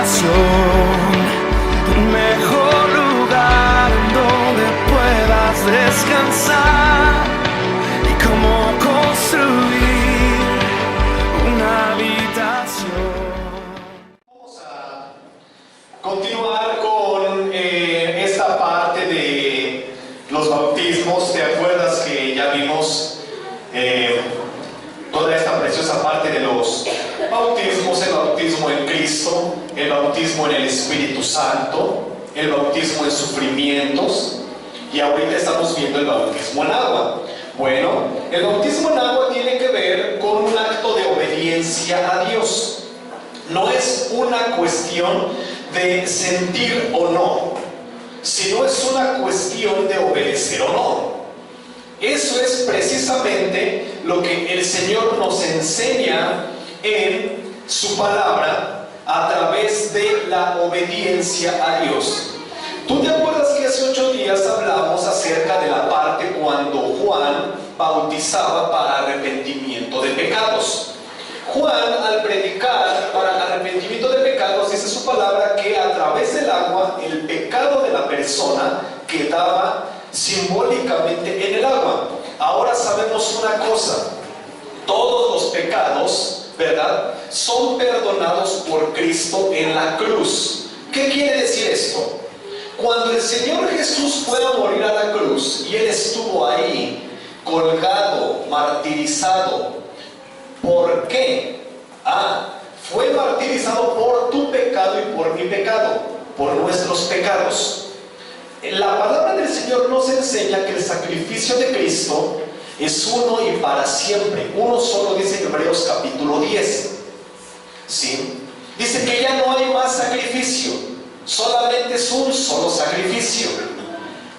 habitación, un mejor lugar donde puedas descansar, y cómo construir una habitación. Vamos a continuar con esta parte de los bautismos. ¿Te acuerdas que ya vimos toda esta preciosa parte de los bautismos? El bautismo en Cristo, el bautismo en el Espíritu Santo, el bautismo en sufrimientos, y ahorita estamos viendo el bautismo en agua. Bueno, el bautismo en agua tiene que ver con un acto de obediencia a Dios. No es una cuestión de sentir o no, sino es una cuestión de obedecer o no. Eso es precisamente lo que el Señor nos enseña en su palabra a través de la obediencia a Dios. ¿Tú te acuerdas que hace 8 días hablamos acerca de la parte cuando Juan bautizaba para arrepentimiento de pecados? Juan, al predicar para el arrepentimiento de pecados, dice su palabra que a través del agua el pecado de la persona quedaba simbólicamente en el agua. Ahora sabemos una cosa: todos los pecados, ¿verdad?, son perdonados por Cristo en la cruz. ¿Qué quiere decir esto? Cuando el Señor Jesús fue a morir a la cruz y Él estuvo ahí colgado, martirizado, ¿por qué? Fue martirizado por tu pecado y por mi pecado, por nuestros pecados. La palabra del Señor nos enseña que el sacrificio de Cristo es uno y para siempre. Uno solo, dice en Hebreos capítulo 10. ¿Sí? Dice que ya no hay más sacrificio, solamente es un solo sacrificio,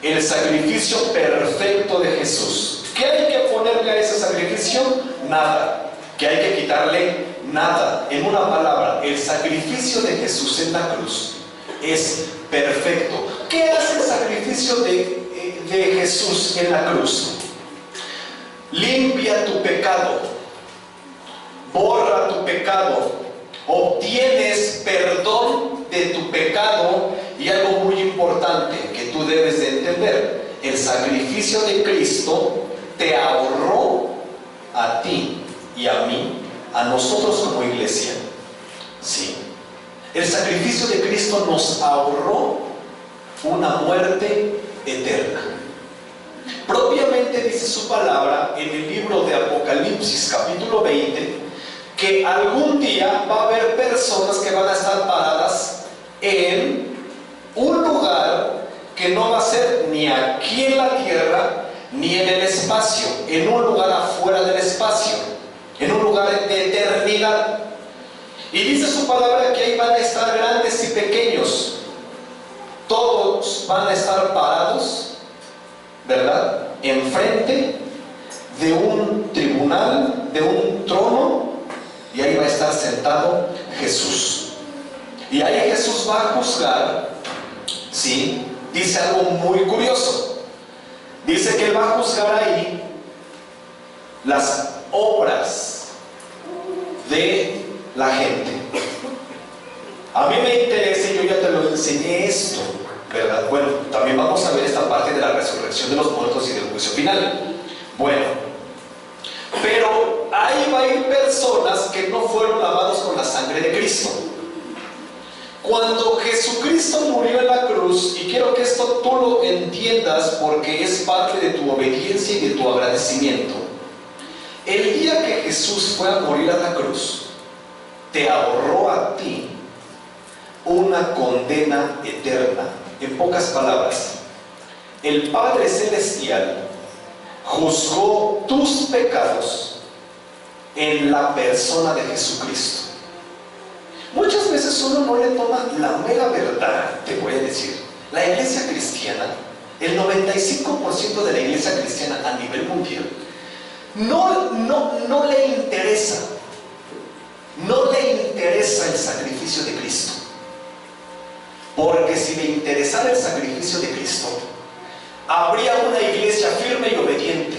el sacrificio perfecto de Jesús. ¿Qué hay que ponerle a ese sacrificio? Nada. ¿Que hay que quitarle? Nada. En una palabra, el sacrificio de Jesús en la cruz es perfecto. ¿Qué hace el sacrificio de Jesús en la cruz? Limpia tu pecado, borra tu pecado, obtienes perdón de tu pecado. Y algo muy importante que tú debes de entender: el sacrificio de Cristo te ahorró a ti y a mí, a nosotros como iglesia. Sí, el sacrificio de Cristo nos ahorró una muerte eterna. Propiamente dice su palabra en el libro de Apocalipsis capítulo 20 que algún día va a haber personas que van a estar paradas en un lugar que no va a ser ni aquí en la tierra ni en el espacio, en un lugar afuera del espacio, en un lugar de eternidad. Y dice su palabra que ahí van a estar grandes y pequeños. Todos van a estar parados, ¿verdad?, enfrente de un tribunal, de un trono, y ahí va a estar sentado Jesús. Y ahí Jesús va a juzgar. ¿Sí? Dice algo muy curioso. Dice que Él va a juzgar ahí las obras de la gente. A mí me interesa, y yo ya te lo enseñé esto, ¿verdad? Bueno, también vamos a ver esta parte de la resurrección de los muertos y del juicio final. Bueno, pero ahí va a ir personas que no fueron lavados con la sangre de Cristo. Cuando Jesucristo murió en la cruz, y quiero que esto tú lo entiendas porque es parte de tu obediencia y de tu agradecimiento, el día que Jesús fue a morir a la cruz, te ahorró a ti una condena eterna. En pocas palabras, el Padre Celestial juzgó tus pecados en la persona de Jesucristo. Muchas veces uno no le toma la mera verdad. Te voy a decir, la iglesia cristiana, el 95% de la iglesia cristiana a nivel mundial, no le interesa el sacrificio de Cristo. Porque si le interesara el sacrificio de Cristo, habría una iglesia firme y obediente.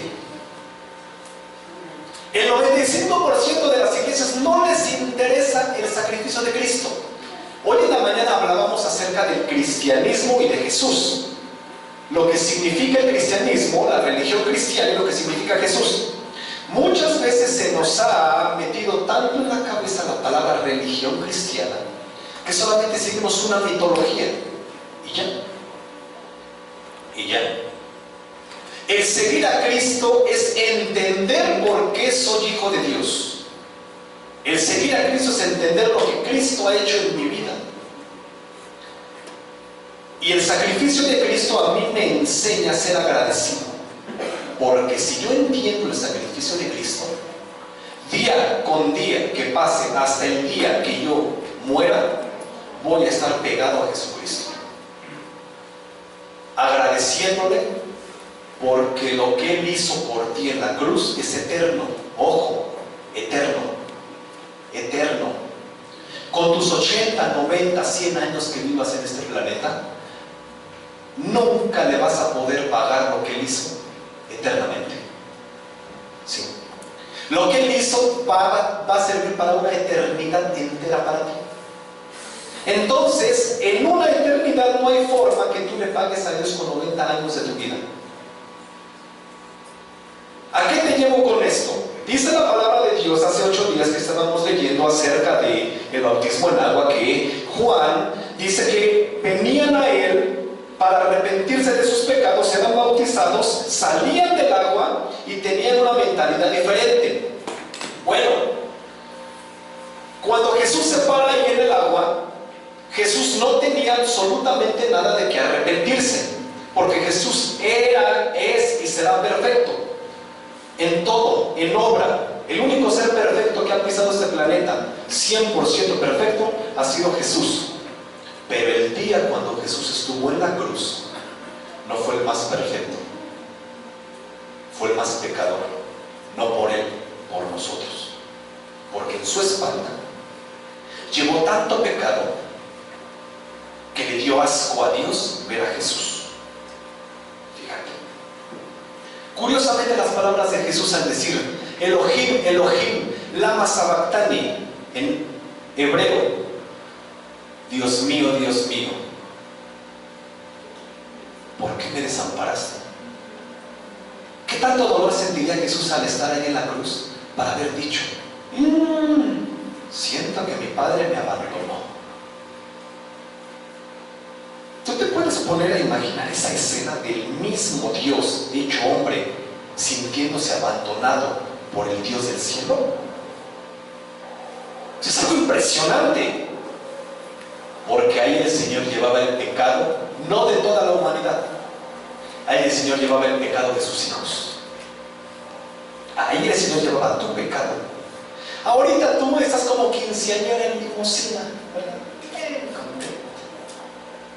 El 95% de las iglesias no les interesa el sacrificio de Cristo. Hoy en la mañana hablábamos acerca del cristianismo y de Jesús. Lo que significa el cristianismo, la religión cristiana, y lo que significa Jesús. Muchas veces se nos ha metido tanto en la cabeza la palabra religión cristiana que solamente seguimos una mitología y ya. Y ya. El seguir a Cristo es entender por qué soy hijo de Dios. El seguir a Cristo es entender lo que Cristo ha hecho en mi vida. Y el sacrificio de Cristo a mí me enseña a ser agradecido. Porque si yo entiendo el sacrificio de Cristo, día con día que pase hasta el día que yo muera, voy a estar pegado a Jesucristo. Agradeciéndole porque lo que Él hizo por ti en la cruz es eterno. Ojo, eterno. Eterno. Con tus 80, 90, 100 años que vivas en este planeta, nunca le vas a poder pagar lo que Él hizo eternamente. Sí. Lo que Él hizo va a servir para una eternidad entera para ti. Entonces, en una eternidad no hay forma que tú le pagues a Dios con 90 años de tu vida. ¿A qué te llevo con esto? Dice la palabra de Dios hace 8 días que estábamos leyendo acerca del bautismo en agua, que Juan dice que venían a Él para arrepentirse de sus pecados, eran bautizados, salían del agua y tenían una mentalidad diferente. Bueno, cuando Jesús se para ahí en el agua, Jesús no tenía absolutamente nada de que arrepentirse, porque Jesús era, es y será perfecto en todo, en obra. El único ser perfecto que ha pisado este planeta, 100% perfecto, ha sido Jesús. Pero el día cuando Jesús estuvo en la cruz, no fue el más perfecto, fue el más pecador. No por Él, por nosotros. Porque en su espalda llevó tanto pecado que le dio asco a Dios ver a Jesús. Fíjate. Curiosamente las palabras de Jesús al decir Elohim, Elohim, lama sabactani, en hebreo, Dios mío, ¿por qué me desamparaste? ¿Qué tanto dolor sentiría Jesús al estar ahí en la cruz para haber dicho, siento que mi Padre me abandonó? ¿Tú te puedes poner a imaginar esa escena del mismo Dios hecho hombre sintiéndose abandonado por el Dios del cielo? Es algo impresionante, porque ahí el Señor llevaba el pecado, no de toda la humanidad, ahí el Señor llevaba el pecado de sus hijos. Ahí el Señor llevaba tu pecado. Ahorita tú estás como quinceañera en limosina, ¿verdad?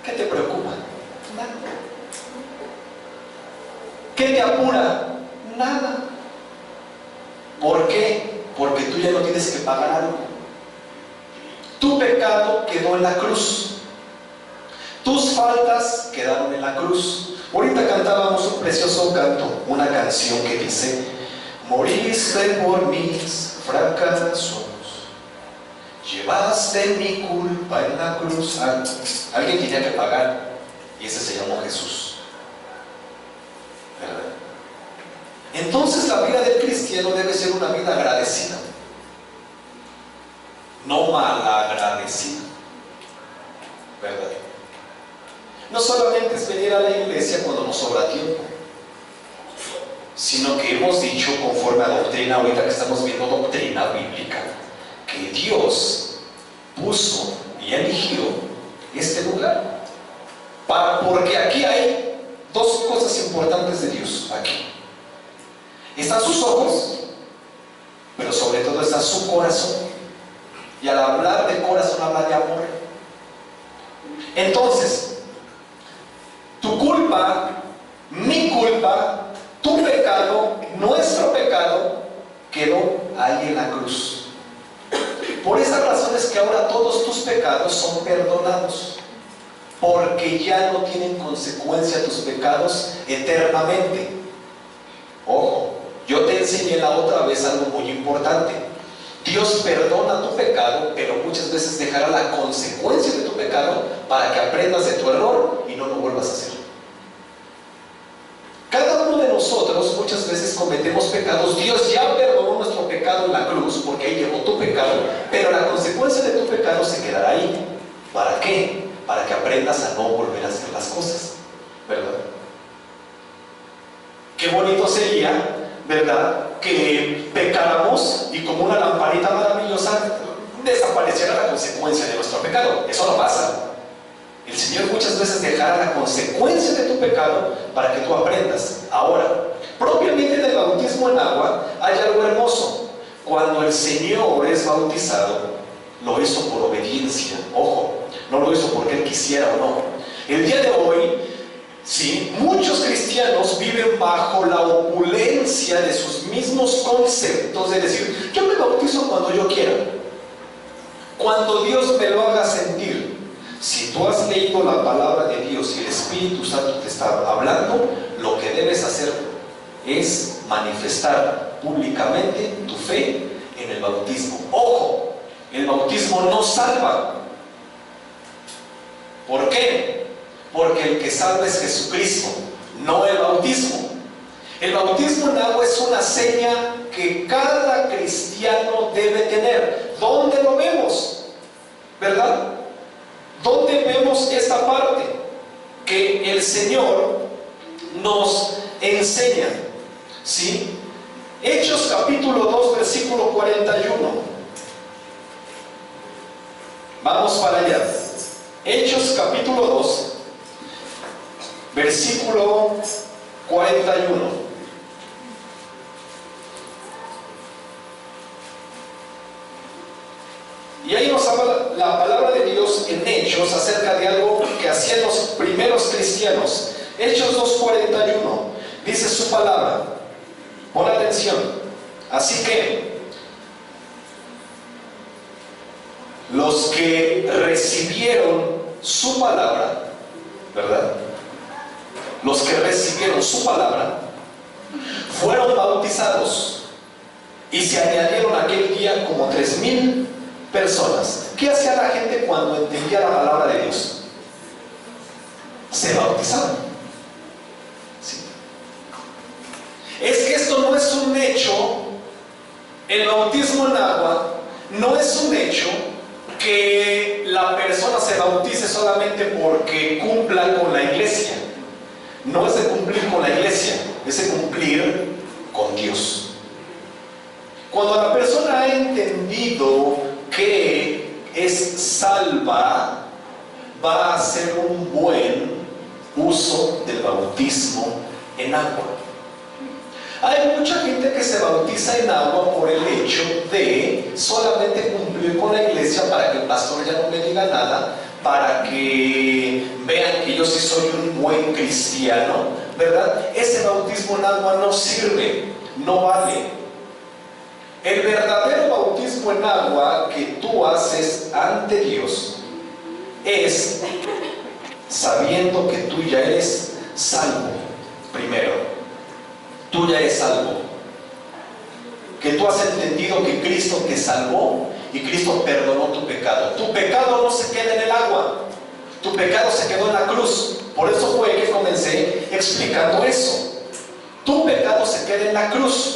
¿Qué te preocupa? Nada. ¿Qué te apura? Nada. ¿Por qué? Porque tú ya no tienes que pagar algo. Tu pecado quedó en la cruz. Tus faltas quedaron en la cruz. Ahorita cantábamos un precioso canto, una canción que dice: moriste por mis fracasos, llevaste mi culpa en la cruz. Alguien tenía que pagar, y ese se llamó Jesús, ¿verdad? Entonces la vida del cristiano debe ser una vida agradecida, no malagradecida, ¿verdad? No solamente es venir a la iglesia cuando nos sobra tiempo, sino que hemos dicho, conforme a doctrina, ahorita que estamos viendo doctrina bíblica, que Dios puso y eligió este lugar, porque aquí hay dos cosas importantes de Dios. Aquí están sus ojos, pero sobre todo está su corazón, y al hablar de corazón habla de amor. Entonces, tu culpa, mi culpa, tu pecado, nuestro pecado, quedó ahí en la cruz. Por esa razón es que ahora todos tus pecados son perdonados, porque ya no tienen consecuencia tus pecados eternamente. Ojo, yo te enseñé la otra vez algo muy importante. Dios perdona tu pecado, pero muchas veces dejará la consecuencia de tu pecado para que aprendas de tu error y no lo vuelvas a hacer. Cada uno de nosotros muchas veces cometemos pecados. Dios ya perdonó nuestro pecado en la cruz porque ahí llevó tu pecado, pero la consecuencia de tu pecado se quedará ahí. ¿Para qué? Para que aprendas a no volver a hacer las cosas, ¿verdad? Qué bonito sería, ¿verdad?, que pecáramos y como una lamparita maravillosa desapareciera la consecuencia de nuestro pecado. Eso no pasa. El Señor muchas veces dejará la consecuencia de tu pecado para que tú aprendas. Ahora, propiamente del bautismo en agua hay algo hermoso. Cuando el Señor es bautizado, lo hizo por obediencia. Ojo, no lo hizo porque Él quisiera o no. El día de hoy, sí, muchos cristianos viven bajo la opulencia de sus mismos conceptos, de decir, yo me bautizo cuando yo quiera, cuando Dios me lo haga sentir. Si tú has leído la palabra de Dios y el Espíritu Santo te está hablando, lo que debes hacer es manifestar públicamente tu fe en el bautismo. Ojo, el bautismo no salva. ¿Por qué? Porque el que salva es Jesucristo, no el bautismo. El bautismo en agua es una seña que cada cristiano debe tener. ¿Dónde lo vemos? ¿Verdad? ¿Dónde vemos esta parte? Que el Señor nos enseña, ¿sí? Hechos capítulo 2, versículo 41. Vamos para allá. Hechos capítulo 2, versículo 41. Y ahí nos habla la palabra de Dios en Hechos acerca de algo que hacían los primeros cristianos. Hechos 2:41 dice su palabra. Pon atención. Así que los que recibieron su palabra, ¿verdad? Los que recibieron su palabra fueron bautizados y se añadieron aquel día como 3,000 personas. ¿Qué hacía la gente cuando entendía la palabra de Dios? Se bautizaban. ¿Sí? Es que esto no es un hecho, el bautismo en agua no es un hecho que la persona se bautice solamente porque cumpla con la iglesia. No es de cumplir con la iglesia, es de cumplir con Dios. Cuando la persona ha entendido que es salva, va a hacer un buen uso del bautismo en agua. Hay mucha gente que se bautiza en agua por el hecho de solamente cumplir con la iglesia para que el pastor ya no me diga nada, para que vean que yo sí soy un buen cristiano, ¿verdad? Ese bautismo en agua no sirve, no vale. El verdadero bautismo en agua que tú haces ante Dios es sabiendo que tú ya eres salvo. Primero, tú ya eres salvo. Que tú has entendido que Cristo te salvó y Cristo perdonó tu pecado. Tu pecado no se queda en el agua, tu pecado se quedó en la cruz. Por eso fue que comencé explicando eso. Tu pecado se queda en la cruz,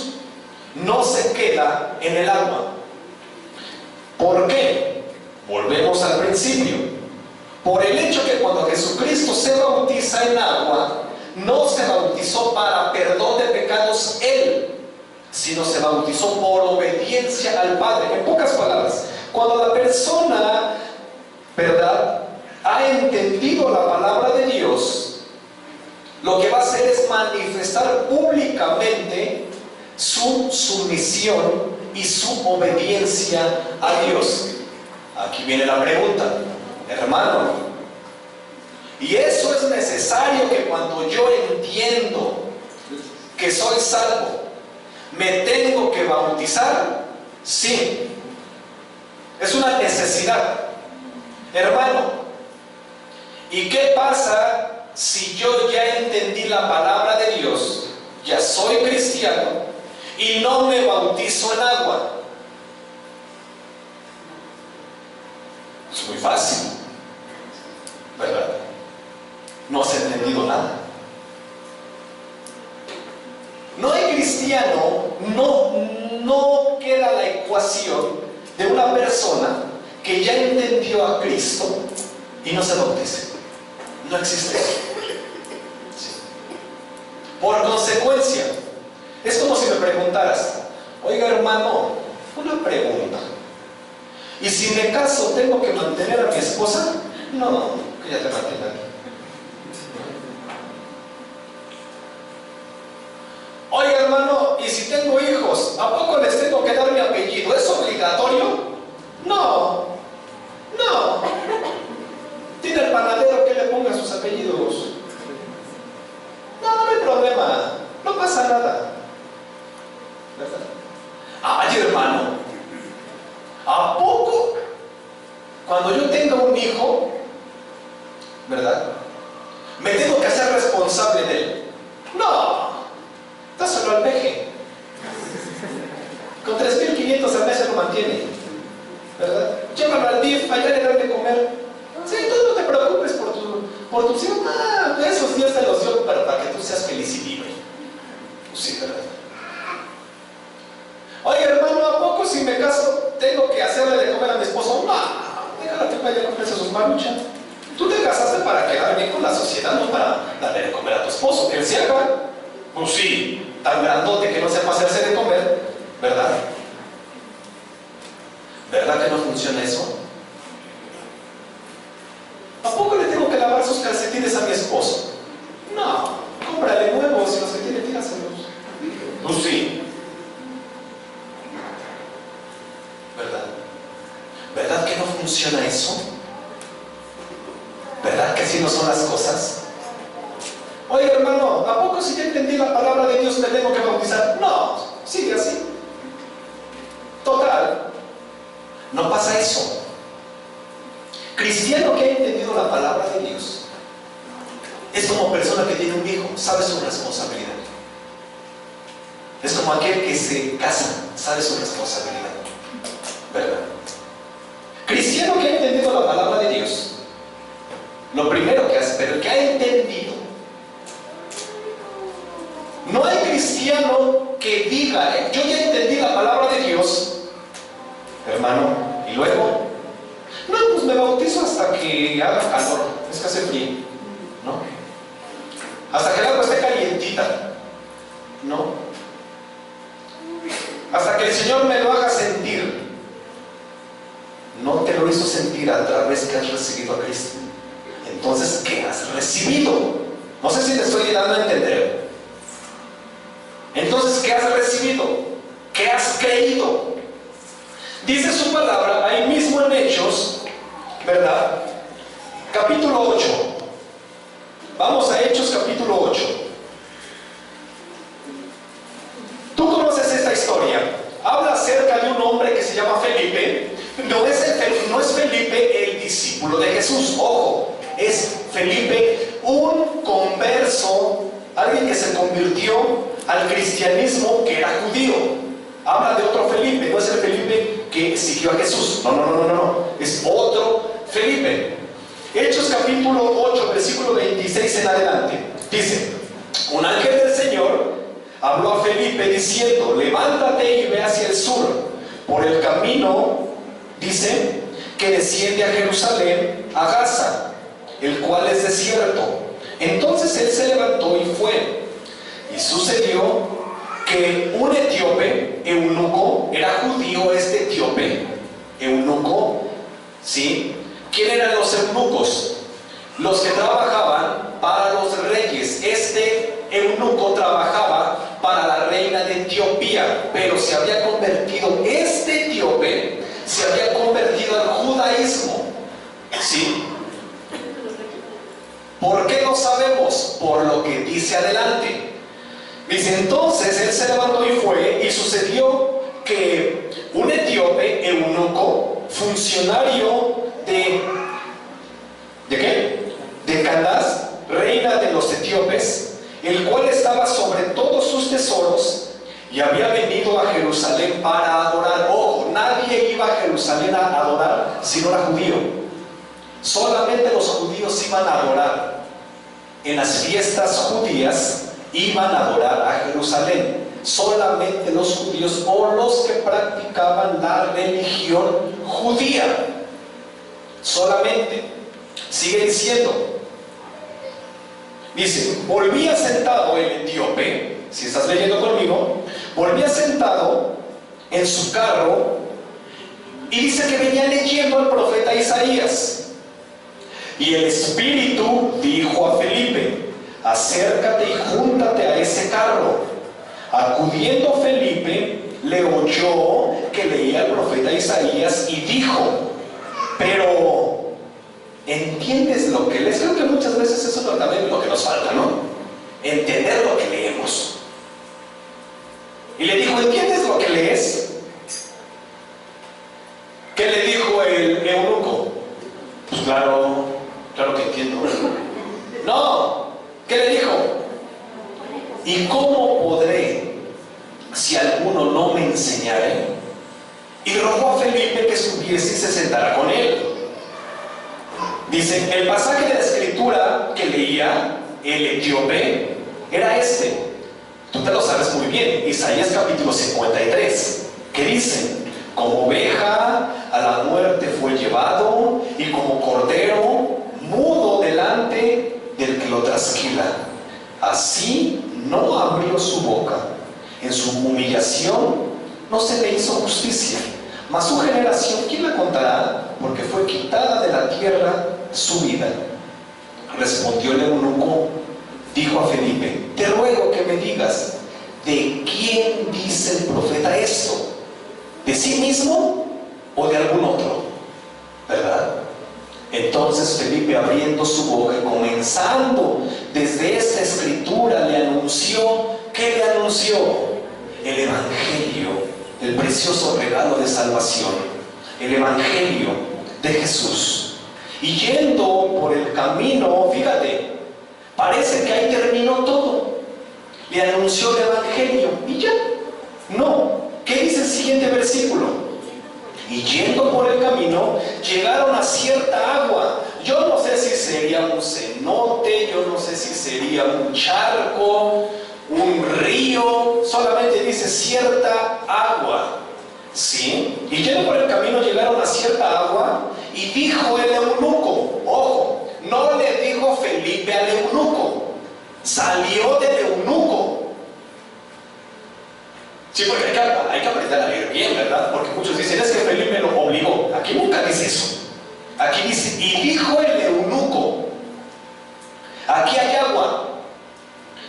no se queda en el agua. ¿Por qué? Volvemos al principio. Por el hecho que cuando Jesucristo se bautiza en agua, no se bautizó para perdón de pecados Él, sino se bautizó por obediencia al Padre. En pocas palabras, cuando la persona, ¿verdad?, ha entendido la palabra de Dios, lo que va a hacer es manifestar públicamente su sumisión y su obediencia a Dios. Aquí viene la pregunta, hermano, ¿y eso es necesario que cuando yo entiendo que soy salvo, me tengo que bautizar? Sí, es una necesidad, hermano. ¿Y qué pasa si yo ya entendí la palabra de Dios, ya soy cristiano y no me bautizo en agua? Es muy fácil, ¿verdad? No has entendido nada. No hay cristiano, no queda la ecuación de una persona que ya entendió a Cristo y no se bautice. No existe eso. Sí. Por consecuencia, es como si me preguntaras: oiga, hermano, una pregunta. ¿Y si me caso, tengo que mantener a mi esposa? No, que ya te mantenga. Oiga, hermano, ¿y si tengo hijos, a poco les tengo que dar mi apellido? ¿Es obligatorio? No. Tiene el panadero que le ponga sus apellidos. No hay problema, no pasa nada. ¿Verdad? Ay, hermano, ¿a poco cuando yo tenga un hijo, verdad, me tengo que hacer responsable de él? No, dáselo al peje. Con 3,500 al mes se lo mantiene, ¿verdad? Llévalo al DIF, allá le dan de comer. Sí, tú no te preocupes por tus hijos. Esos días te los dio para que tú seas feliz y libre. Pues sí, ¿verdad? Oye, hermano, ¿a poco si me caso tengo que hacerle de comer a mi esposo? No, déjala que vaya a comprarse sus maruchas. Tú te casaste para quedar bien con la sociedad, no para darle de comer a tu esposo. Que él se haga, pues sí, tan grandote que no sepa hacerse de comer, ¿verdad? ¿Verdad que no funciona eso? ¿A poco le tengo que lavar sus calcetines a mi esposo? No, cómprale nuevos y los que tiene, tíraselos. Pues sí. ¿Verdad? ¿Verdad que no funciona eso? ¿Verdad que así no son las cosas? Oye, hermano, ¿a poco si ya entendí la palabra de Dios me tengo que bautizar? No, sigue así. Total, no pasa eso. Cristiano que ha entendido la palabra de Dios es como persona que tiene un hijo, sabe su responsabilidad. Es como aquel que se casa, sabe su responsabilidad, ¿verdad? Cristiano que ha entendido la palabra de Dios, lo primero que hace, pero el que ha entendido. No hay cristiano que diga: yo ya entendí la palabra de Dios, hermano, y luego, no, pues me bautizo hasta que haga calor, es que hace frío, ¿no? Hasta que el agua esté calientita, ¿no? Hasta que el Señor me lo haga sentir. No te lo hizo sentir a través que has recibido a Cristo. Entonces, ¿qué has recibido? No sé si te estoy dando a entender. Entonces, ¿qué has recibido? ¿Qué has creído? Dice su palabra ahí mismo en Hechos, ¿verdad? Capítulo 8. Vamos a Hechos capítulo 8. Tú conoces esta historia. Habla acerca de un hombre que se llama Felipe. No es Felipe el discípulo de Jesús, ojo. Es Felipe un converso, alguien que se convirtió al cristianismo, que era judío. Habla de otro Felipe, no es el Felipe que siguió a Jesús. No. Es otro Felipe. Hechos capítulo 8, versículo 26 en adelante. Dice: un ángel del Señor habló a Felipe diciendo: levántate y ve hacia el sur, por el camino, dice, que desciende a Jerusalén, a Gaza, el cual es desierto. Entonces él se levantó y fue. Y sucedió que un etíope, eunuco, era judío este etíope, eunuco, ¿sí? ¿Quién eran los eunucos? Los que trabajaban para los reyes. Este eunuco trabajaba para la reina de Etiopía, pero se había convertido, este etíope se había convertido al judaísmo, ¿sí? ¿Por qué no sabemos? Por lo que dice adelante. Dice: entonces él se levantó y fue, y sucedió que un etíope, eunuco, funcionario ¿de qué? De Candace, reina de los etíopes, el cual estaba sobre todos sus tesoros, y había venido a Jerusalén para adorar. Ojo, nadie iba a Jerusalén a adorar si no era judío. Solamente los judíos iban a adorar. En las fiestas judías iban a adorar a Jerusalén. Solamente los judíos o los que practicaban la religión judía. Solamente. Sigue diciendo. Dice, volvía sentado el etíope, si estás leyendo conmigo, volvía sentado en su carro y dice que venía leyendo al profeta Isaías. Y el Espíritu dijo a Felipe, acércate y júntate a ese carro. Acudiendo Felipe, le oyó que leía el profeta Isaías y dijo, pero ¿entiendes lo que lees? Creo que muchas veces eso también es lo que nos falta, ¿no? Entender lo que leemos. Y le dijo, ¿entiendes lo que lees? ¿Qué le dijo el eunuco? Pues claro que entiendo. No, ¿qué le dijo? ¿Y cómo podré si alguno no me enseñare? Y rogó a Felipe que subiese y se sentara con él. Dice, el pasaje de la escritura que leía el etíope era este. Tú te lo sabes muy bien. Isaías capítulo 53, que dice, como oveja a la muerte fue llevado, y como cordero mudo delante del que lo trasquila. Así no abrió su boca. En su humillación no se le hizo justicia. Mas su generación, ¿quién la contará? Porque fue quitada de la tierra su vida. Respondió el eunuco, dijo a Felipe, te ruego que me digas, ¿de quién dice el profeta esto? ¿De sí mismo o de algún otro? ¿Verdad? Entonces Felipe, abriendo su boca y comenzando desde esta escritura, le anunció. ¿Qué le anunció? El Evangelio, el precioso regalo de salvación, el Evangelio de Jesús. Y yendo por el camino, fíjate, parece que ahí terminó todo. Le anunció el Evangelio y ya. No. ¿Qué dice el siguiente versículo? Y yendo por el camino, llegaron a cierta agua. Yo no sé si sería un cenote, yo no sé si sería un charco, un río, solamente dice cierta agua. ¿Sí? Y yendo por el camino llegaron a cierta agua y dijo el eunuco, ojo, no le dijo Felipe al eunuco, salió del eunuco. Sí, porque hay que aprender a leer bien, ¿verdad? Porque muchos dicen, es que Felipe lo obligó. Aquí nunca dice eso. Aquí dice, y dijo el eunuco, aquí hay agua.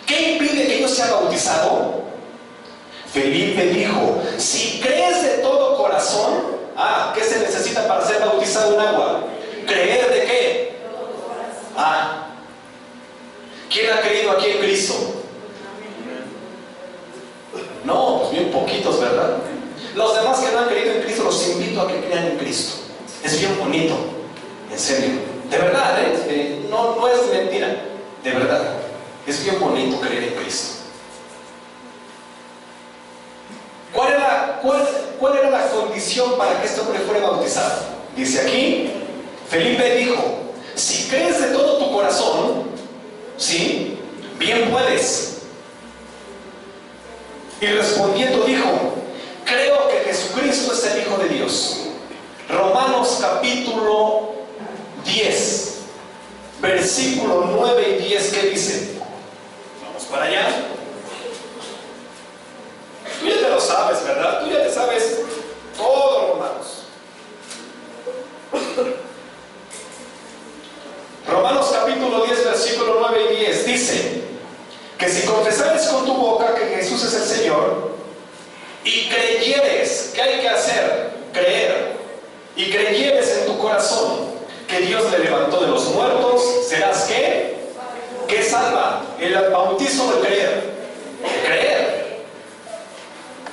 ¿Qué impide que yo sea bautizado? Felipe dijo, si crees de todo corazón, ¿qué se necesita para ser bautizado en agua? ¿Creer de qué? ¿Quién ha creído aquí en Cristo? No, pues bien poquitos, ¿verdad? Los demás que no han creído en Cristo, los invito a que crean en Cristo. Es bien bonito, en serio. De verdad, no es mentira. De verdad, es bien bonito creer en Cristo. ¿Cuál era la condición para que este hombre fuera bautizado? Dice aquí, Felipe dijo, si crees de todo tu corazón, ¿sí? Bien puedes. Y respondiendo dijo, creo que Jesucristo es el Hijo de Dios. Romanos capítulo 10, versículo 9 y 10, ¿qué dice? Vamos para allá. Tú ya te lo sabes, ¿verdad? Tú ya te sabes todo, Romanos. Romanos capítulo 10, versículo 9 y 10 dice que si confesares con tu boca que Jesús es el Señor y creyeres, ¿qué hay que hacer? Creer. Y creyeres en tu corazón que Dios le levantó de los muertos, serás ¿qué? ¿Qué salva? El bautismo de creer. Creer.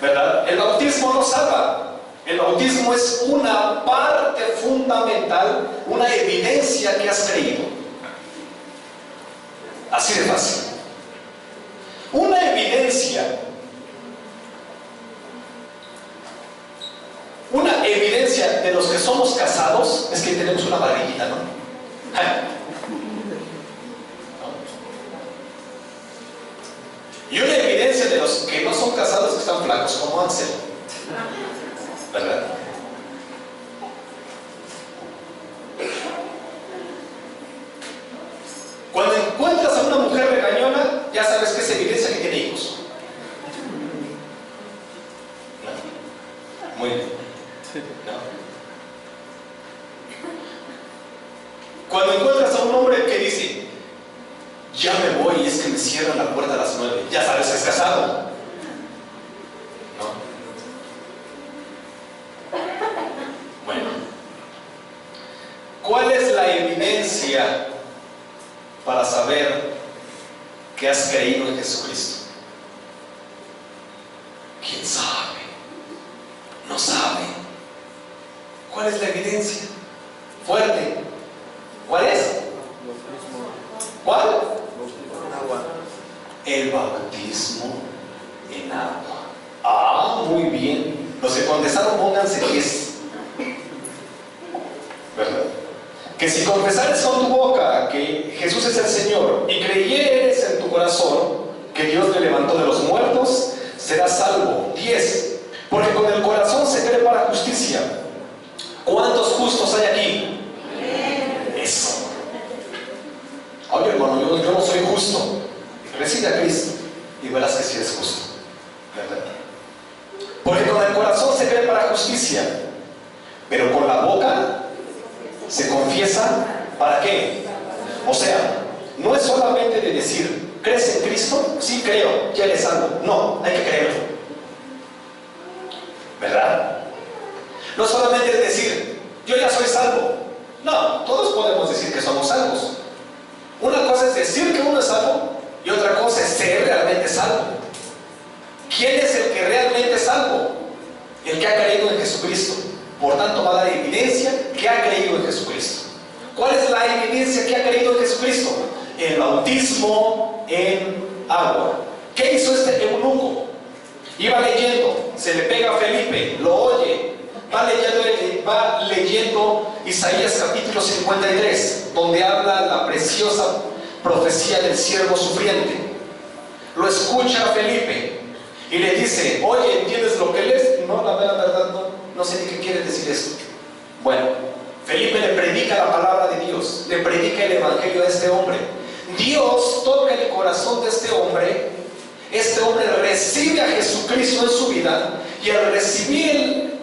¿Verdad? El bautismo no salva. El bautismo es una parte fundamental, una evidencia que has creído. Así de fácil. Una evidencia de los que somos casados es que tenemos una barriguita, ¿no? Y una evidencia de los que no son casados que están flacos como Ansel, ¿verdad? Cuando encuentras a una mujer regañona, ya sabes que es evidencia que tiene hijos. ¿No? Muy bien. ¿No? Cuando encuentras a un hombre que dice, ya me voy y es que me cierran la puerta a las 9, ya sabes que es casado. ¿No? Bueno, ¿cuál es la evidencia para saber que has creído en Jesucristo? ¿Quién sabe? No sabe. ¿Cuál es la evidencia? Fuerte. ¿Cuál es? ¿Cuál? El bautismo en agua. Ah, muy bien. Los que contestaron, pónganse 10. ¿Verdad? Que si confesares con tu boca que Jesús es el Señor y creyeres en tu corazón que Dios le levantó de los muertos, serás salvo. 10. Porque con el corazón se cree para justicia. ¿Cuántos justos hay aquí? Eso. Oye, hermano, yo no soy justo. Recibe a Cristo y verás que sí eres justo, ¿verdad? Porque con el corazón se cree para justicia, pero con la boca se confiesa ¿para qué? O sea, no es solamente de decir, ¿crees en Cristo? Sí, creo, ya eres salvo. No, hay que creerlo, ¿verdad? No solamente es decir, yo ya soy salvo. No, todos podemos decir que somos salvos. Una cosa es decir que uno es salvo y otra cosa es ser realmente salvo. ¿Quién es el que realmente es salvo? El que ha creído en Jesucristo. Por tanto, va a dar evidencia que ha creído en Jesucristo. ¿Cuál es la evidencia que ha creído en Jesucristo? El bautismo en agua. ¿Qué hizo este eunuco? Iba leyendo, se le pega a Felipe, lo oye, va leyendo Isaías capítulo 53, donde habla la preciosa profecía del siervo sufriente. Lo escucha Felipe y le dice, oye, ¿entiendes lo que lees? No, la verdad no sé ni qué quiere decir esto. Bueno, Felipe le predica la palabra de Dios, le predica el evangelio a este hombre. Dios toca el corazón de este hombre recibe a Jesucristo en su vida, y al recibir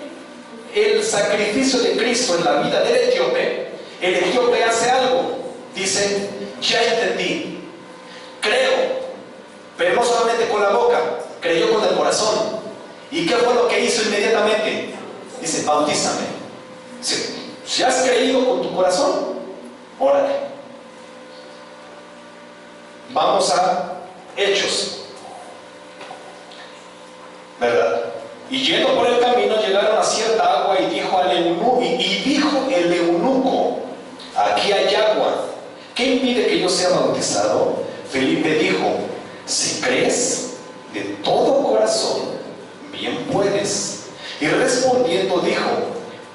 el sacrificio de Cristo en la vida del etíope, el etíope hace algo. Dice, ya entendí, creo, pero no solamente con la boca, creyó con el corazón. ¿Y qué fue lo que hizo inmediatamente? Dice, bautízame. Si has creído con tu corazón, órale. Vamos a Hechos, ¿verdad? Y yendo por el camino llegaron a cierta agua y dijo el eunuco, aquí hay agua, ¿qué impide que yo sea bautizado? Felipe dijo, si crees de todo corazón, bien puedes. Y respondiendo dijo,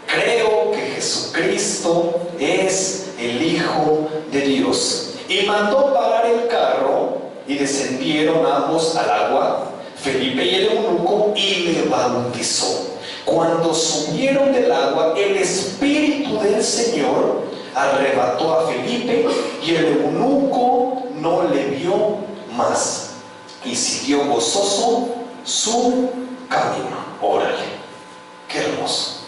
creo que Jesucristo es el Hijo de Dios. Y mandó parar el carro y descendieron ambos al agua, Felipe y el eunuco, y le bautizó. Cuando subieron del agua, el Espíritu del Señor arrebató a Felipe y el eunuco no le vio más y siguió gozoso su camino. Órale, qué hermoso,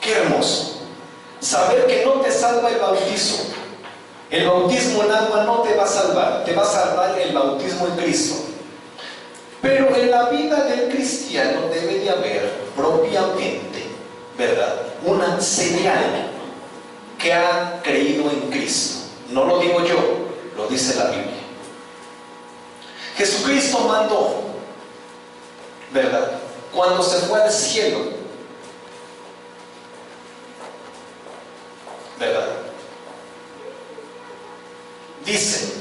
qué hermoso saber que no te salva el bautizo. El bautismo en agua no te va a salvar, te va a salvar el bautismo en Cristo. Pero en la vida del cristiano debe de haber propiamente, ¿verdad?, una señal que ha creído en Cristo. No lo digo yo, lo dice la Biblia. Jesucristo mandó, ¿verdad?, cuando se fue al cielo, ¿verdad?, dice,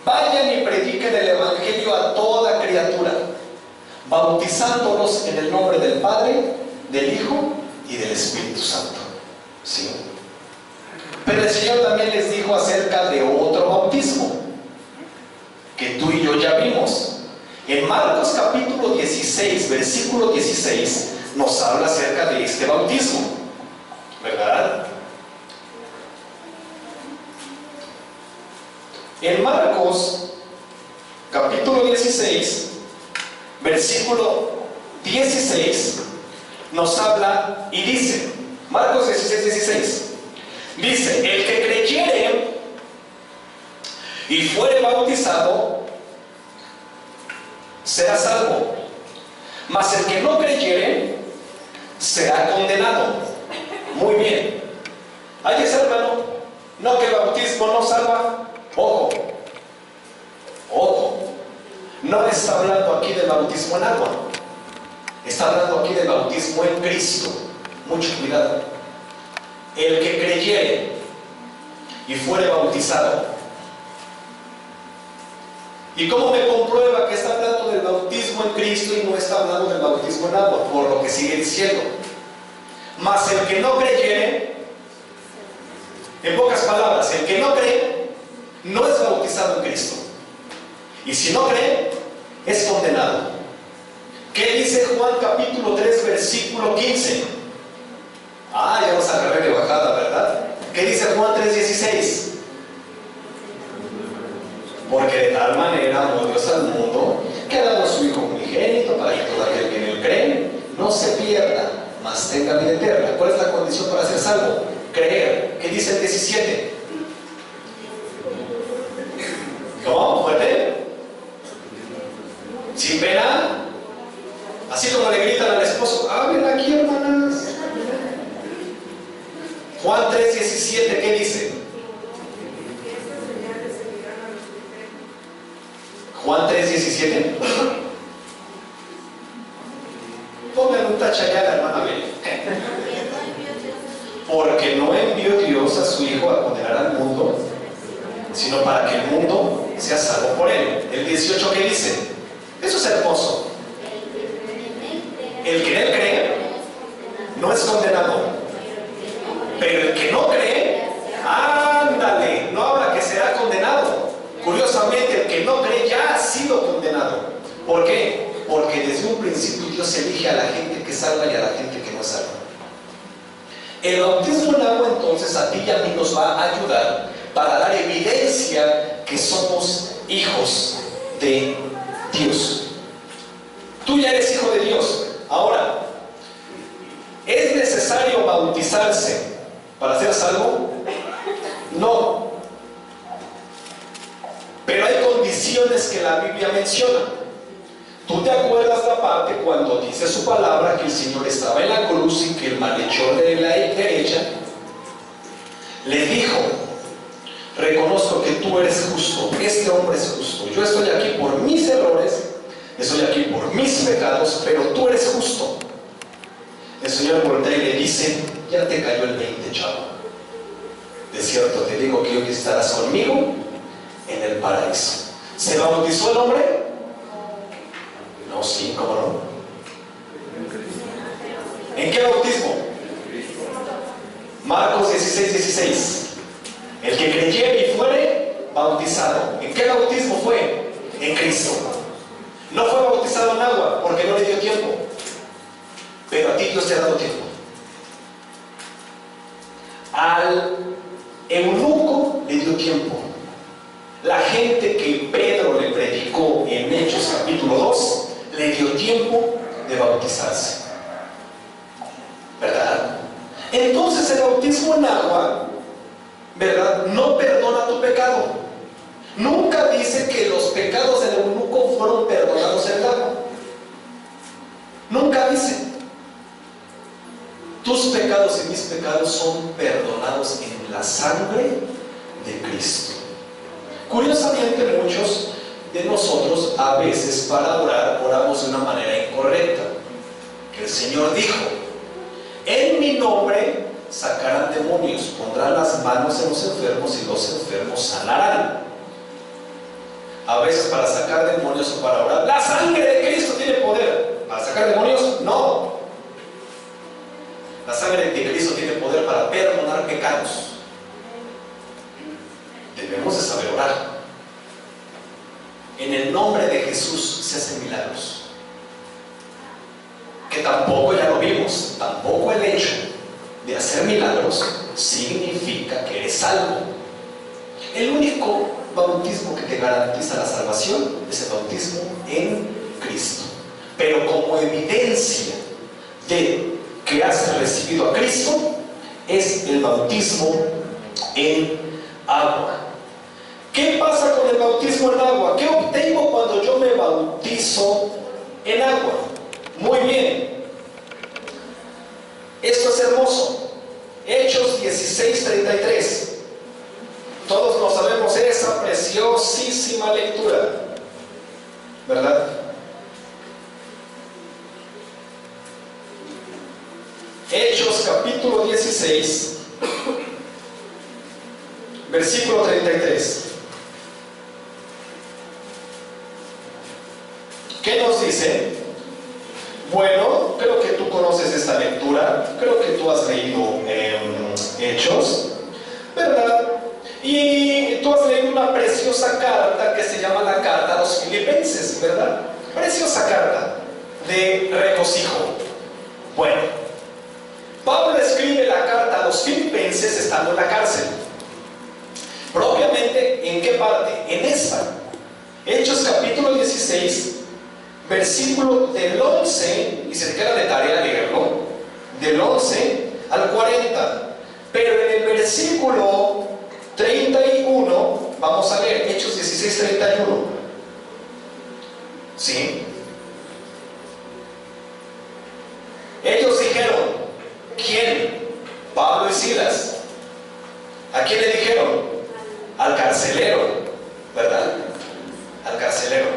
vayan y prediquen el evangelio a toda criatura, bautizándolos en el nombre del Padre, del Hijo y del Espíritu Santo. ¿Sí? Pero el Señor también les dijo acerca de otro bautismo que tú y yo ya vimos. En Marcos capítulo 16, versículo 16, nos habla acerca de este bautismo, ¿verdad? En Marcos capítulo 16, versículo 16, nos habla y dice, Marcos 16, 16, dice: el que creyere y fuere bautizado será salvo, mas el que no creyere será condenado. Muy bien. Ahí es, hermano, no que el bautismo no salva. Ojo, ojo, no está hablando aquí del bautismo en agua, está hablando aquí del bautismo en Cristo. Mucho cuidado. El que creyere y fuere bautizado. ¿Y cómo me comprueba que está hablando del bautismo en Cristo y no está hablando del bautismo en agua? Por lo que sigue diciendo: mas el que no creyere, en pocas palabras, el que no cree no es bautizado en Cristo, y si no cree es condenado. ¿Qué dice Juan capítulo 3 versículo 15? Ya nos agarré de bajada, ¿verdad? ¿Qué dice Juan 3:16? Porque de tal manera amó Dios al mundo, que ha dado a su Hijo unigénito, para que todo aquel que en él cree no se pierda, mas tenga vida eterna. ¿Cuál es la condición para ser salvo? Creer. ¿Qué dice el 17? ¿Cómo? ¿Fuerte? ¿Sin pena? Así como le gritan al esposo: ¡hablen aquí, hermanas! Juan 3:17, ¿qué dice? Juan 3:17. Pongan un tacha allá a la hermana Bel. Porque no envió Dios a su Hijo a condenar al mundo, sino para que el mundo sea salvo por él. El 18, ¿qué dice? Eso es hermoso. El que en él cree no es condenado, pero el que no cree, ándale, no habla que será condenado. Curiosamente, el que no cree ya ha sido condenado. ¿Por qué? Porque desde un principio Dios elige a la gente que salva y a la gente que no salva. El bautismo en agua, entonces, a ti y a mí nos va a ayudar para dar evidencia que somos hijos de Dios. Tú ya eres hijo de Dios. Ahora, ¿es necesario bautizarse para ser salvo? No. Pero hay condiciones que la Biblia menciona. ¿Tú te acuerdas la parte cuando dice su palabra que el Señor estaba en la cruz y que el malhechor de la derecha le dijo: reconozco que tú eres justo, este hombre es justo, yo estoy aquí por mis errores, estoy aquí por mis pecados, pero tú eres justo? El Señor voltea y le dice: ya te cayó el 20, chavo. De cierto te digo que hoy estarás conmigo en el paraíso. ¿Se bautizó el hombre? No, sí, ¿cómo no? ¿En qué bautismo? Marcos 16:16. El que creyere y fuere bautizado. ¿En qué bautismo fue? En Cristo. No fue bautizado en agua porque no le dio tiempo, pero a ti Dios te ha dado tiempo. Al eunuco le dio tiempo. La gente que Pedro le predicó en Hechos capítulo 2 le dio tiempo de bautizarse, ¿verdad? Entonces el bautismo en agua, ¿verdad?, no perdona tu pecado. Nunca dice que los pecados del eunuco fueron perdonados en el agua. Nunca dice. Tus pecados y mis pecados son perdonados en la sangre de Cristo. Curiosamente, muchos de nosotros a veces para orar oramos de una manera incorrecta. Que el Señor dijo: en mi nombre sacarán demonios, pondrán las manos en los enfermos y los enfermos sanarán. A veces para sacar demonios o para orar: la sangre de Cristo tiene poder. ¿Para sacar demonios? No. La sangre de Cristo tiene poder para perdonar pecados. debemos de saber orar. En el nombre de Jesús se hacen milagros. Que tampoco, ya lo vimos, tampoco el hecho de hacer milagros significa que eres salvo. El único bautismo que te garantiza la salvación es el bautismo en Cristo. Pero como evidencia de que has recibido a Cristo, es el bautismo en agua. ¿Qué pasa con el bautismo en agua? ¿Qué obtengo cuando yo me bautizo en agua? Muy bien. Esto es hermoso. Hechos 16:33. Todos nos sabemos esa preciosísima lectura, ¿verdad? Hechos capítulo 16, versículo 33. ¿Qué nos dice? Bueno, creo que tú conoces esta lectura, creo que tú has leído Hechos, ¿verdad? Y tú has leído una preciosa carta que se llama la carta a los Filipenses, ¿verdad? Preciosa carta de regocijo. Bueno, Pablo escribe la carta a los Filipenses estando en la cárcel. Propiamente, ¿en qué parte? En esta. Hechos capítulo 16, versículo del 11, y se te queda de tarea leerlo, del 11 al 40. Pero en el versículo 31, vamos a leer Hechos 16, 31. ¿Sí? Ellos dijeron, ¿quién? Pablo y Silas. ¿A quién le dijeron? Al carcelero, ¿verdad? Al carcelero.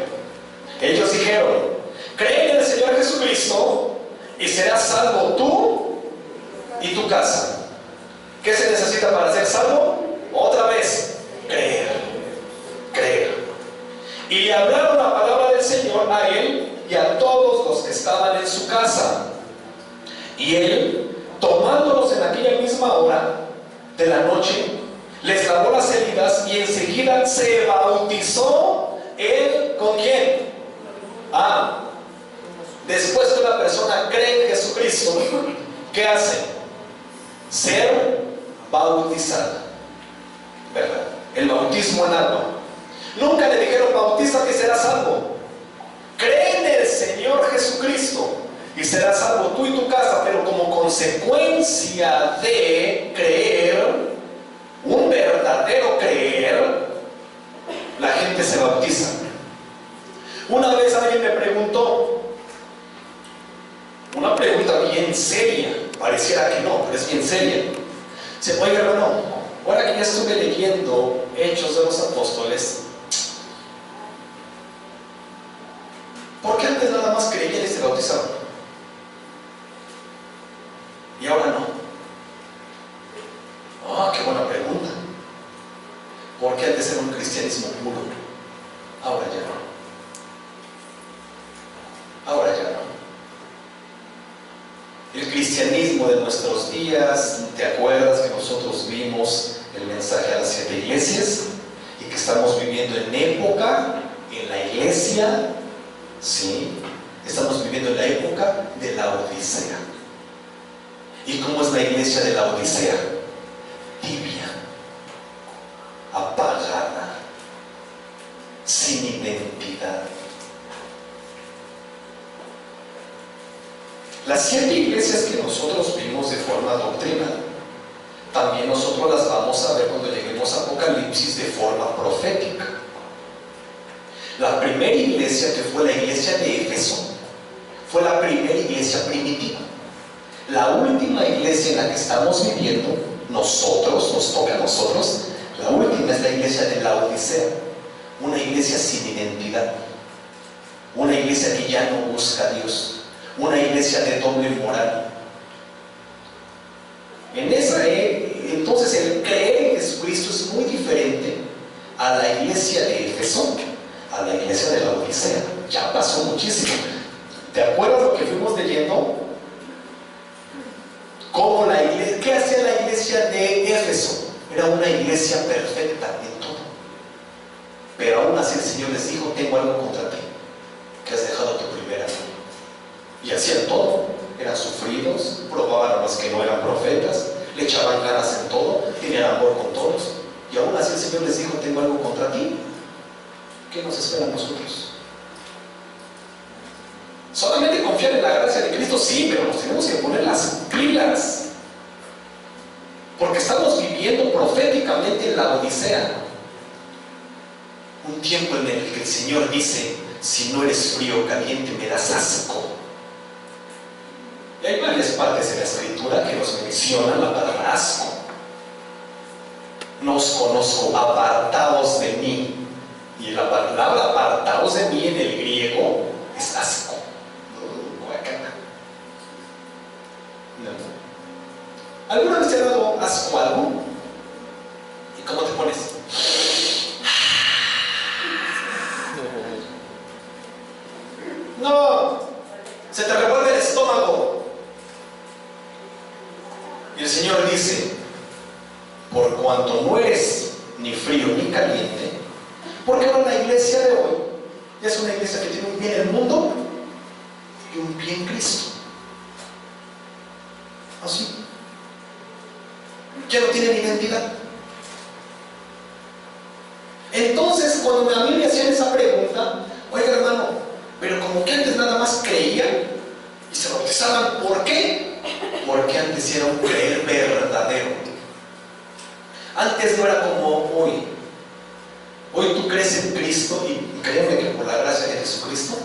Ellos dijeron, cree en el Señor Jesucristo y serás salvo tú y tu casa. ¿Qué se necesita para ser salvo? Otra vez, creer. Creer. Y le hablaron la palabra del Señor a él y a todos los que estaban en su casa. Y él, tomándolos en aquella misma hora de la noche, les lavó las heridas y enseguida se bautizó él. ¿Con quién? Después que una persona cree en Jesucristo, ¿qué hace? Ser bautizada, ¿verdad? El bautismo en agua. Nunca le dijeron, bautízate y serás salvo. Cree en el Señor Jesucristo y serás salvo tú y tu casa. Pero como consecuencia de creer, un verdadero creer, la gente se bautiza. Una vez alguien me preguntó una pregunta bien seria, pareciera que no, pero es bien seria. Dice, oye hermano, ahora que ya estuve leyendo Hechos de los Apóstoles, ¿por qué antes nada más creían y se bautizaban? Y ahora no. Qué buena pregunta. ¿Por qué antes era un cristianismo puro? Ahora ya no. Ahora ya no. El cristianismo de nuestros días, ¿te acuerdas que nosotros vimos el mensaje a las 7 iglesias? Y que estamos viviendo en época, en la iglesia, ¿sí? Estamos viviendo en la época de la Odisea. ¿Y cómo es la iglesia de la Odisea? Tibia, apagada, sin identidad. Las 7 iglesias que nosotros vimos de forma doctrinal, también nosotros las vamos a ver cuando lleguemos a Apocalipsis de forma profética. La primera iglesia, que fue la iglesia de Éfeso, fue la primera iglesia primitiva. La última iglesia en la que estamos viviendo, nosotros, nos toca a nosotros, la última es la iglesia de la Odisea, una iglesia sin identidad, una iglesia que ya no busca a Dios, una iglesia de doble moral. Entonces el creer en Jesucristo es muy diferente a la iglesia de Éfeso, a la iglesia de la Odisea. Ya pasó muchísimo. ¿Te acuerdas lo que fuimos leyendo? ¿Cómo la iglesia? ¿Qué hacía la iglesia de Éfeso? Era una iglesia perfecta en todo. Pero aún así el Señor les dijo: tengo algo contra ti, que has dejado tu primera amor. Y hacían todo, eran sufridos, probaban a los que no eran profetas, le echaban ganas en todo, tenían amor con todos. Y aún así el Señor les dijo: tengo algo contra ti. ¿Qué nos espera a nosotros? Solamente confiar en la gracia de Cristo, sí, pero nos tenemos que poner las pilas, porque estamos viviendo proféticamente en la Odisea, un tiempo en el que el Señor dice: si no eres frío o caliente, me das asco. Y hay varias partes en la Escritura que nos mencionan la palabra asco. No os conozco, apartaos de mí. Y la palabra apartaos de mí en el griego es asco. No. ¿Alguna vez te ha dado asco algo? ¿Y cómo te pones? No, se te revuelve el estómago. Y el Señor dice: por cuanto no eres ni frío ni caliente, porque ahora la iglesia de hoy es una iglesia que tiene un pie en el mundo y un pie en Cristo. Así. Ya no tienen identidad. Entonces, cuando a mí me hacían esa pregunta: oiga, hermano, pero como que antes nada más creían y se bautizaban, ¿por qué? Porque antes era un creer verdadero. Antes no era como hoy. Hoy tú crees en Cristo y créeme que por la gracia de Jesucristo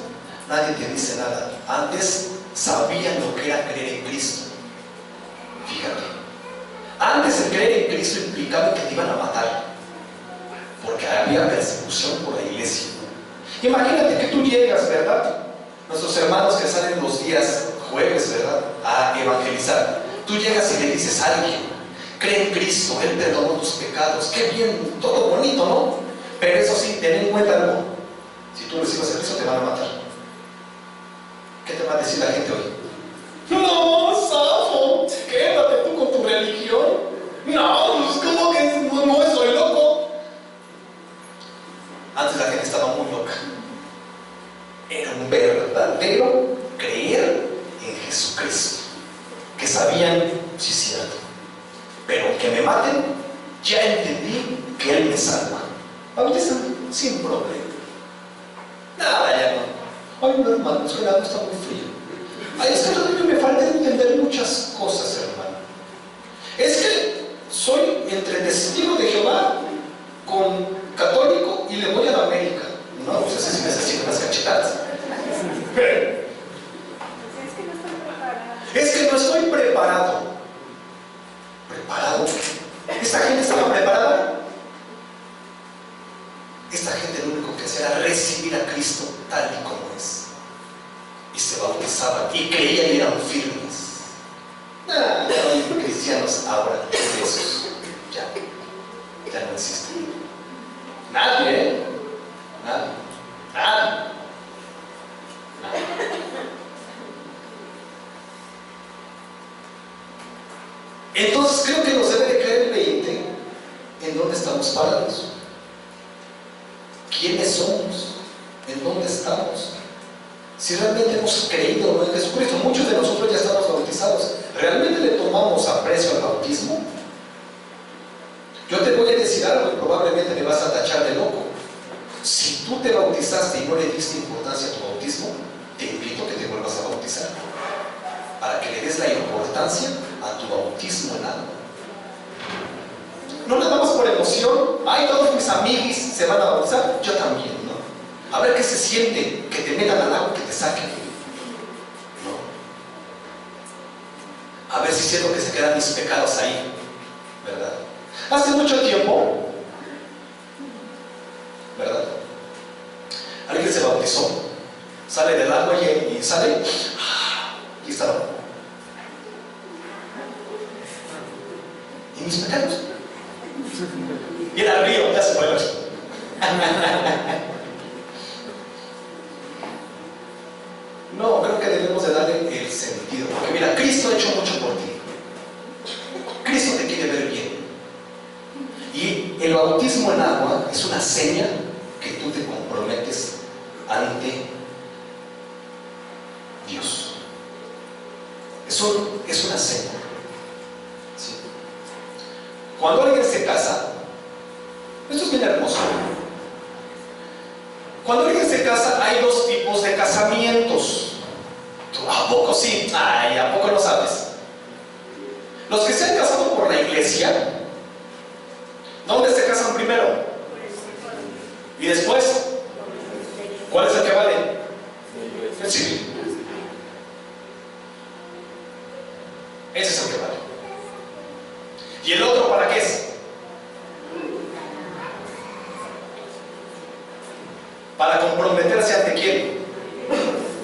nadie te dice nada. Antes sabían lo que era creer en Cristo. Fíjate, antes el creer en Cristo implicaba que te iban a matar, porque había persecución por la iglesia. Imagínate que tú llegas, ¿verdad? Nuestros hermanos que salen los días jueves, ¿verdad?, a evangelizar. Tú llegas y le dices a alguien: cree en Cristo, Él perdonó tus pecados. Qué bien, todo bonito, ¿no? Pero eso sí, ten en cuenta algo: si tú recibes a Cristo, te van a matar. ¿Qué te va a decir la gente hoy? No, Safo, quédate tú con tu religión. No, pues ¿cómo que no estoy loco? Antes la gente estaba muy loca. Era un verdadero creer en Jesucristo, que sabían, sí, cierto, pero que me maten, ya entendí que Él me salva. Bautízame sin problema. Nada, ya no. Ay, no, hermano, es que el agua está muy frío. Ay, es que todavía me falta entender muchas cosas, hermano. Es que soy entre testigo de Jehová con católico y le voy a la América. No, pues así necesito unas cachetadas. Es que no estoy preparado. ¿Preparado? ¿Esta gente estaba preparada? Esta gente lo único que hacía era recibir a Cristo tal y como es. Y se bautizaban y creían y eran firmes. Ya no hay cristianos ahora de esos. Ya no existen. Nadie, ¿eh? Nadie. Entonces creo que nos debe de caer el 20 en dónde estamos parados. ¿Quiénes somos? ¿En dónde estamos? Si realmente hemos creído o no en Jesucristo. Muchos de nosotros ya estamos bautizados. ¿Realmente le tomamos aprecio al bautismo? Yo te voy a decir algo y probablemente me vas a tachar de loco. Si tú te bautizaste y no le diste importancia a tu bautismo, te invito a que te vuelvas a bautizar, para que le des la importancia a tu bautismo en agua. No nada más por emoción. Ay, todos mis amigos se van a bautizar, yo también, ¿no? A ver qué se siente que te metan al agua, que te saquen, ¿no? A ver si siento que se quedan mis pecados ahí, ¿verdad? Hace mucho tiempo, ¿verdad?, alguien se bautizó, sale del agua y sale, y está. ¿Y mis pecados? Y era el río, ya se fue. No, creo que debemos de darle el sentido, porque mira, Cristo ha hecho mucho por ti. Cristo te quiere ver bien. Y el bautismo en agua es una seña que ante Dios. Es una cena. ¿Sí? Cuando alguien se casa, esto es bien hermoso. Cuando alguien se casa, hay dos tipos de casamientos. ¿A poco sí? Ay, ¿a poco no sabes? Los que se han casado por la iglesia, ¿dónde se casan primero? ¿Y después? ¿Cuál es el que vale? El civil. Ese es el que vale. ¿Y el otro para qué es? Para comprometerse ante quién.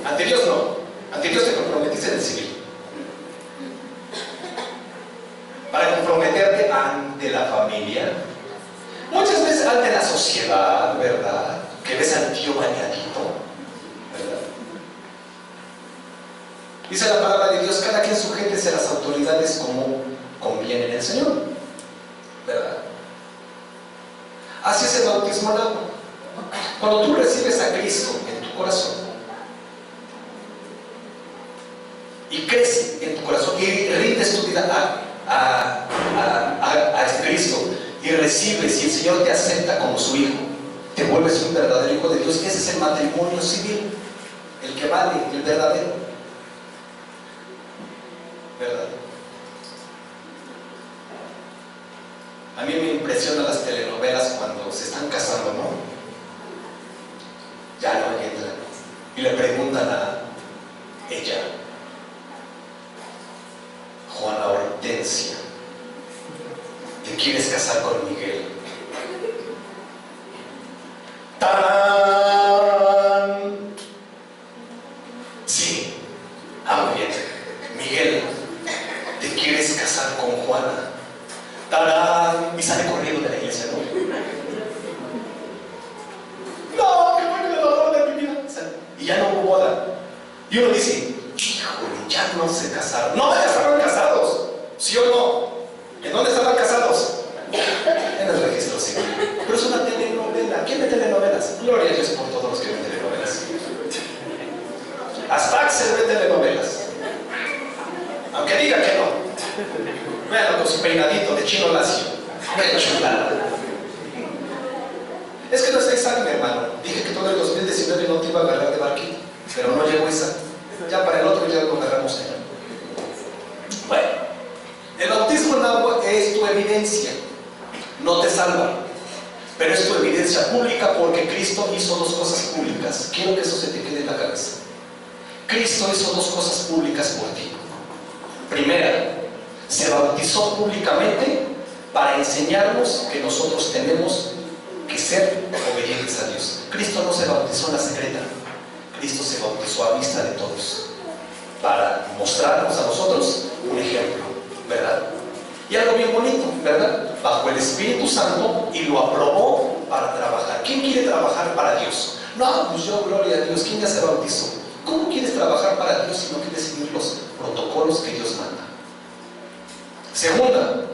Ante Dios no. Ante Dios te comprometiste en el civil. Para comprometerte ante la familia, muchas veces ante la sociedad, ¿verdad? Que ves al tío bañadito, ¿verdad? Dice la palabra de Dios: cada quien sujétese a las autoridades como conviene en el Señor, ¿verdad? Así es el bautismo en agua. Cuando tú recibes a Cristo en tu corazón y crees en tu corazón y rindes tu vida a Cristo y recibes, y el Señor te acepta como su hijo, te vuelves un verdadero hijo de Dios. Ese es el matrimonio civil, el que vale, el verdadero, ¿verdad? A mí me impresionan las telenovelas cuando se están casando, ¿no? Ya no entran y le preguntan a ella, Juana Hortensia, ¿te quieres casar con Miguel? ¡Tarán! Sí. Muy bien. Miguel, ¿te quieres casar con Juana? ¡Tarán! Y sale corriendo de la iglesia, ¿no? ¡No! ¡Qué bueno el dolor de mi vida! Y ya no hubo boda. Y uno dice, híjole, ya no se casaron. No, ya estaban casados. ¿Sí o no? ¿En dónde estaban casados? En el registro civil. Pero es una telenovela. ¿Quién ve telenovelas? Gloria a Dios por todos los que ven telenovelas. Hasta Axel ve telenovelas. Aunque diga que no. Véanlo con su peinadito de chino lacio. ¡Qué chulada! Es que no estáis sano, hermano. Dije que todo el 2019 no te iba a agarrar de barquito, pero no llegó esa. Ya para el otro ya lo agarramos allá. Bueno, el bautismo en agua es tu evidencia. No te salva, pero es tu evidencia pública, porque Cristo hizo dos cosas públicas. Quiero que eso se te quede en la cabeza. Cristo hizo dos cosas públicas por ti. Primera, se bautizó públicamente para enseñarnos que nosotros tenemos que ser obedientes a Dios. Cristo no se bautizó en la secreta. Cristo se bautizó a vista de todos para mostrarnos a nosotros un ejemplo, ¿verdad? Y algo bien bonito, ¿verdad? Bajo el Espíritu Santo, y lo aprobó para trabajar. ¿Quién quiere trabajar para Dios? No, pues yo, gloria a Dios. ¿Quién ya se bautizó? ¿Cómo quieres trabajar para Dios si no quieres seguir los protocolos que Dios manda? Segunda,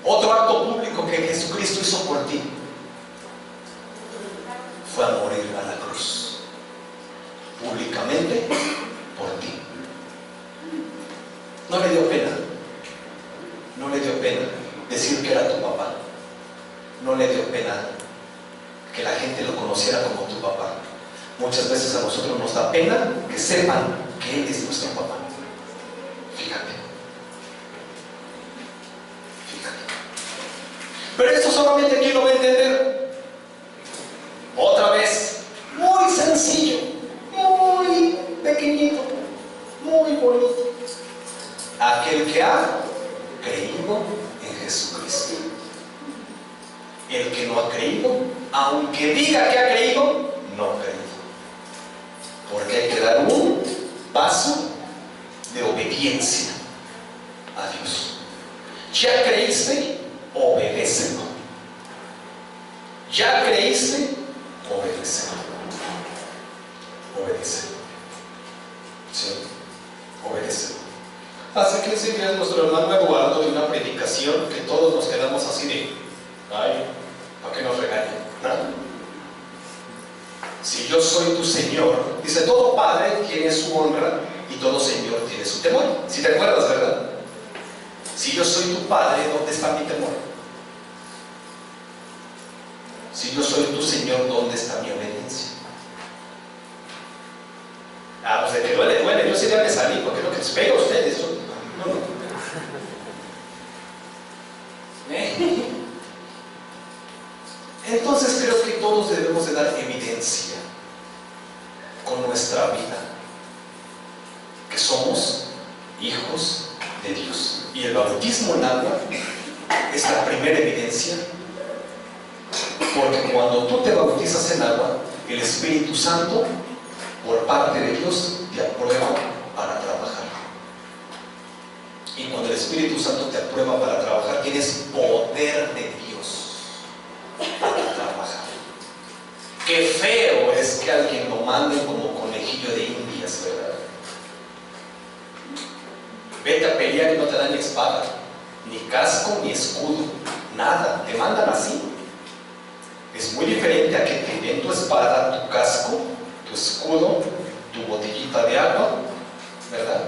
otro acto público que Jesucristo hizo por ti fue a morir a la cruz, públicamente por ti. No le dio pena, no le dio pena decir que era tu papá, no le dio pena que la gente lo conociera como tu papá. Muchas veces a nosotros nos da pena que sepan que Él es nuestro papá. Fíjate. Pero esto solamente aquí lo va a entender. Otra vez, muy sencillo, muy pequeñito, muy bonito. Aquel que ha creído en Jesucristo. El que no ha creído, aunque diga que ha creído, no ha creído. Porque hay que dar un paso de obediencia a Dios. Ya creíste, obedécelo. Ya creíste, obedécelo. Obedécelo. Sí, obedécelo. Hace 15 días nuestro hermano Eduardo dio una predicación que todos nos quedamos así de, ay, ¿para qué nos regañan? ¿No? Si yo soy tu Señor, dice, todo padre tiene su honra y todo Señor tiene su temor. Si te acuerdas, ¿verdad? Si yo soy tu padre, ¿dónde está mi temor? Si yo soy tu Señor, ¿dónde está mi obediencia? Pues de que duele, yo sí ya me salí, porque lo que les pego a ustedes, no. Entonces creo que todos debemos de dar evidencia con nuestra vida que somos hijos de Dios. Y el bautismo en agua es la primera evidencia, porque cuando tú te bautizas en agua, el Espíritu Santo, por parte de Dios, te aprueba para trabajar. Y cuando el Espíritu Santo te aprueba para trabajar, tienes poder de Dios para trabajar. Qué feo es que alguien lo mande como conejillo de indias, ¿verdad? Vete a pelear y no te dan ni espada, ni casco, ni escudo, nada, te mandan así. Es muy diferente a que te den tu espada, tu casco, tu escudo, tu botellita de agua, ¿verdad?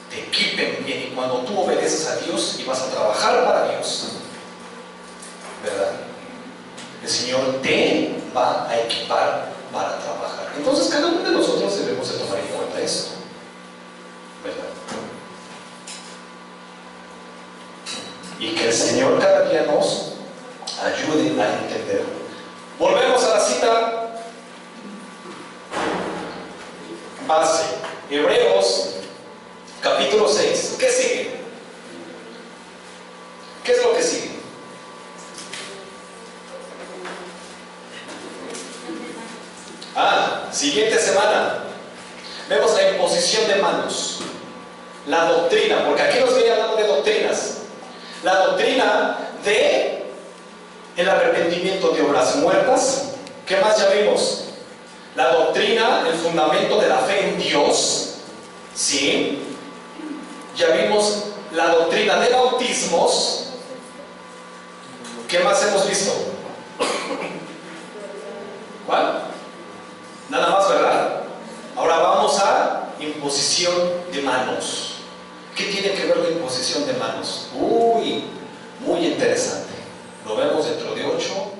Te equipen bien, y cuando tú obedeces a Dios y vas a trabajar para Dios, ¿verdad? El Señor te va a equipar para trabajar. Entonces cada uno de nosotros debemos de tomar en cuenta esto, ¿verdad? Y que el Señor cada día nos ayude a entenderlo. Volvemos a la cita base, Hebreos capítulo 6. ¿Qué sigue? ¿Qué es lo que sigue? Siguiente semana vemos la imposición de manos, la doctrina, porque aquí nos viene hablando de doctrinas. La doctrina de el arrepentimiento de obras muertas. ¿Qué más ya vimos? La doctrina, el fundamento de la fe en Dios. ¿Sí? Ya vimos la doctrina de bautismos. ¿Qué más hemos visto? ¿Cuál? Nada más, ¿verdad? Ahora vamos a imposición de manos. ¿Qué tiene que ver la imposición de manos? Muy interesante. Lo vemos dentro de 8